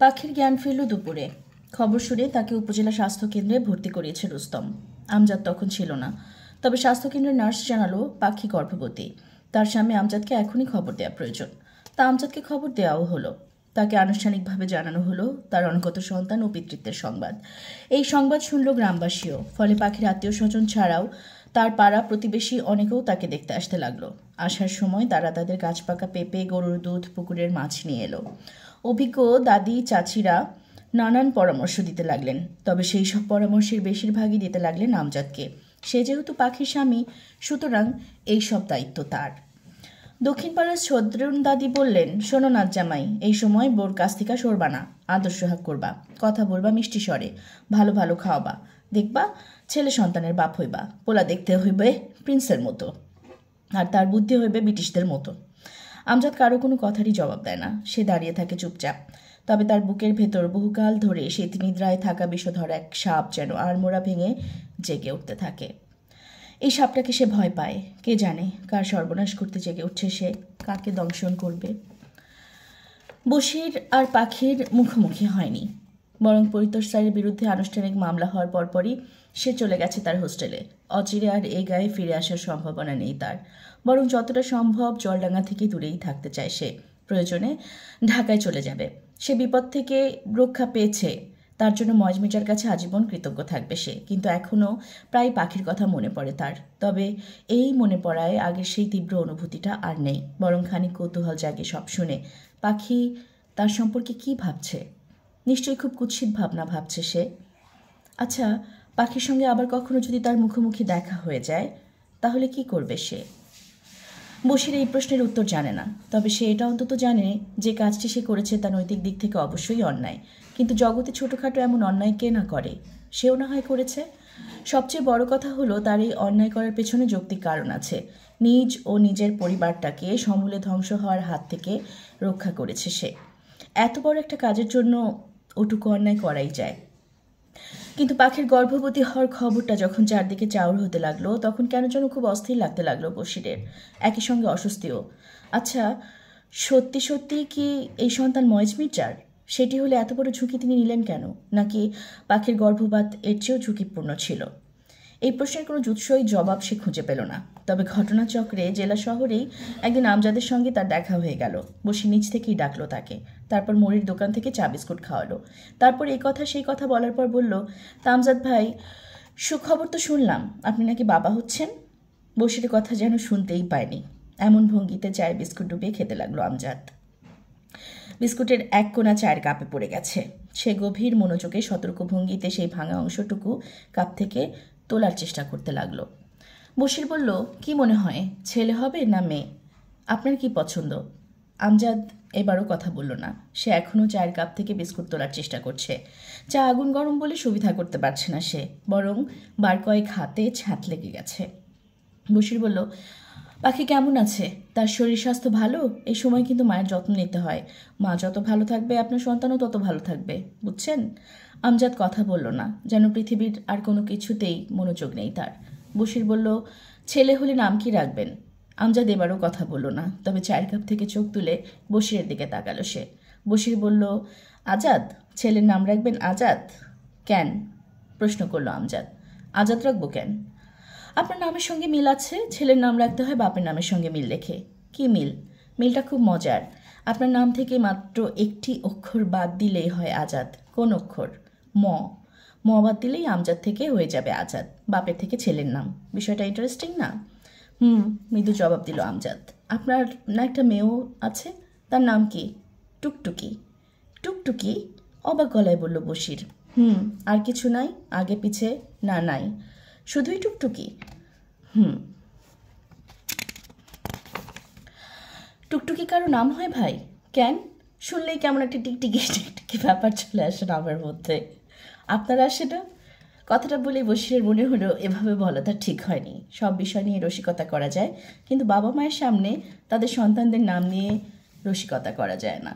পাখির জ্ঞান ফিরল দুপুরে। খবর শুনে তাকে উপজেলা স্বাস্থ্যকেন্দ্রে ভর্তি করিয়েছে রুস্তম। আমজাদ তখন ছিল না, তবে স্বাস্থ্যকেন্দ্রের নার্স জানালো পাখি গর্ভবতী। তার স্বামী আমজাদকে এখনই খবর দেওয়া প্রয়োজন। তা আমজাদকে খবর দেওয়াও হলো। তাকে আনুষ্ঠানিকভাবে জানানো হলো তার অনগত সন্তান ও পিতৃত্বের সংবাদ। এই সংবাদ শুনল গ্রামবাসীও। ফলে পাখির আত্মীয় স্বজন ছাড়াও তার পাড়া প্রতিবেশী অনেকেও তাকে দেখতে আসতে লাগলো। আসার সময় তারা তাদের গাছপাকা পেঁপে, গরুর দুধ, পুকুরের মাছ নিয়ে এলো। অভিজ্ঞ দাদি চাচিরা নানান পরামর্শ দিতে লাগলেন, তবে সেই সব পরামর্শের বেশিরভাগই দিতে লাগলেন আমজাদকে। সে যেহেতু পাখির স্বামী, সুতরাং এই সব দায়িত্ব তার। দক্ষিণ পাড়ার সদ্রুন দাদি বললেন, শোনো নাচ জামাই, এই সময় বোর কাছ থেকে সরবা না, আদর সোহাগ করবা, কথা বলবা মিষ্টি স্বরে, ভালো ভালো খাওয়াবা, দেখবা ছেলে সন্তানের বাপ হইবা, পোলা দেখতে হইবে প্রিন্সের মতো, আর তার বুদ্ধি হইবে ব্রিটিশদের মতো। আমজাদ কারো কোনো কথারই জবাব দেয় না। সে দাঁড়িয়ে থাকে চুপচাপ। তবে তার বুকের ভেতর বহুকাল ধরে নিদ্রায় থাকা বিষধর এক সাপ যেন আড়মোড়া ভেঙে জেগে উঠতে থাকে। এই সাপটাকে সে ভয় পায়। কে জানে কার সর্বনাশ করতে জেগে উঠছে সে, কাকে দংশন করবে। বশির আর পাখির মুখোমুখি হয়নি, বরং পরিতোষ স্যারের বিরুদ্ধে আনুষ্ঠানিক মামলা হওয়ার পরপরই সে চলে গেছে তার হোস্টেলে। অচিরে আর এই গায়ে ফিরে আসার সম্ভাবনা নেই তার, বরং যতটা সম্ভব জলডাঙ্গা থেকে দূরেই থাকতে চায় সে। প্রয়োজনে ঢাকায় চলে যাবে। সে বিপদ থেকে রক্ষা পেয়েছে, তার জন্য মজমিটার কাছে আজীবন কৃতজ্ঞ থাকবে সে। কিন্তু এখনও প্রায় পাখির কথা মনে পড়ে তার। তবে এই মনে পড়ায় আগের সেই তীব্র অনুভূতিটা আর নেই, বরং খানিক কৌতূহল জাগে সব শুনে। পাখি তার সম্পর্কে কি ভাবছে? নিশ্চয়ই খুব কুৎসিত ভাবনা ভাবছে সে। আচ্ছা, পাখির সঙ্গে আবার কখনো যদি তার মুখোমুখি দেখা হয়ে যায়, তাহলে কি করবে সে? বশির এই প্রশ্নের উত্তর জানে না, তবে সে এটা অন্তত জানে যে কাজটি সে করেছে তা নৈতিক দিক থেকে অবশ্যই অন্যায়। কিন্তু জগতে ছোটোখাটো এমন অন্যায় কে না করে? সেও না হয় করেছে। সবচেয়ে বড় কথা হলো, তার এই অন্যায় করার পেছনে যৌক্তিক কারণ আছে। নিজ ও নিজের পরিবারটাকে সমূলে ধ্বংস হওয়ার হাত থেকে রক্ষা করেছে সে। এত বড় একটা কাজের জন্য ওটুকু অন্যায় করাই যায়। কিন্তু পাখির গর্ভবতী হওয়ার খবরটা যখন চারদিকে চাউর হতে লাগলো, তখন কেন যেন খুব অস্থির লাগতে লাগলো বশিরের, একই সঙ্গে অস্বস্তিও। আচ্ছা, সত্যি সত্যি কি এই সন্তান ময়েজ মির্জার? সেটি হলে এত বড় ঝুঁকি তিনি নিলেন কেন? নাকি পাখির গর্ভপাত এর চেয়েও ঝুঁকিপূর্ণ ছিল? এই প্রশ্নের কোনো জুৎসই জবাব সে খুঁজে পেল না। তবে ঘটনাচক্রে জেলা শহরেই একদিন আমজাদের সঙ্গে তার দেখা হয়ে গেল। বসে নিচ থেকেই ডাকলো তাকে। তারপর মুড়ির দোকান থেকে চা বিস্কুট খাওয়ালো। তারপর এই কথা সেই কথা বলার পর বলল, তা আমজাদ ভাই, সুখবর তো শুনলাম আপনি নাকি বাবা হচ্ছেন। বসির কথা যেন শুনতেই পায়নি, এমন ভঙ্গিতে চায়ে বিস্কুট ডুবিয়ে খেতে লাগলো আমজাদ। বিস্কুটের এক কোণা চায়ের কাপে পড়ে গেছে। সে গভীর মনোযোগে সতর্ক ভঙ্গিতে সেই ভাঙা অংশটুকু কাপ থেকে তোলার চেষ্টা করতে লাগলো। বশির বলল, কি মনে হয়, ছেলে হবে না মেয়ে? আপনার কি পছন্দ? আমজাদ এবারও কথা বলল না। সে এখনও চায়ের কাপ থেকে বিস্কুট তোলার চেষ্টা করছে। চা আগুন গরম বলে সুবিধা করতে পারছে না সে, বরং বার কয়েক হাতে ছাত লেগে গেছে। বশির বলল, পাখি কেমন আছে? তার শরীর স্বাস্থ্য ভালো? এই সময় কিন্তু মায়ের যত্ন নিতে হয়। মা যত ভালো থাকবে আপনার সন্তানও তত ভালো থাকবে, বুঝছেন? আমজাদ কথা বলল না, যেন পৃথিবীর আর কোনো কিছুতেই মনোযোগ নেই তার। বশির বলল, ছেলে হলে নাম কি রাখবেন? আমজাদ এবারও কথা বলল না, তবে চায়ের কাপ থেকে চোখ তুলে বশিরের দিকে তাকালো সে। বশির বলল, আজাদ। ছেলের নাম রাখবেন আজাদ? কেন? প্রশ্ন করল আমজাদ। আজাদ রাখবো কেন? আপনার নামের সঙ্গে মিল আছে, ছেলের নাম রাখতে হয় বাপের নামের সঙ্গে মিল রেখে। কি মিল? মিলটা খুব মজার। আপনার নাম থেকে মাত্র একটি অক্ষর বাদ দিলেই হয় আজাদ। কোন অক্ষর? ম। ম বাদ দিলেই আমজাদ থেকে হয়ে যাবে আজাদ, বাপের থেকে ছেলের নাম। বিষয়টা ইন্টারেস্টিং না? মৃদু জবাব দিল আমজাদ। আপনার না একটা মেয়েও আছে, তার নাম কি? টুকটুকি। টুকটুকি? অবাক গলায় বলল বশির। আর কিছু নাই আগে পিছে? না, নাই, শুধুই টুকটুকি। টুকটুকি কারো নাম হয় ভাই? কেন? শুনলেই কেমন একটা টিকটিকি টিকটিকি ব্যাপার চলে আসে নামের মধ্যে। আপনার আসে না? কথাটা বলেই বশিরের মনে হলো এভাবে বলাটা ঠিক হয়নি। সব বিষয় নিয়ে রসিকতা করা যায়, কিন্তু বাবা মায়ের সামনে তাদের সন্তানদের নাম নিয়ে রসিকতা করা যায় না।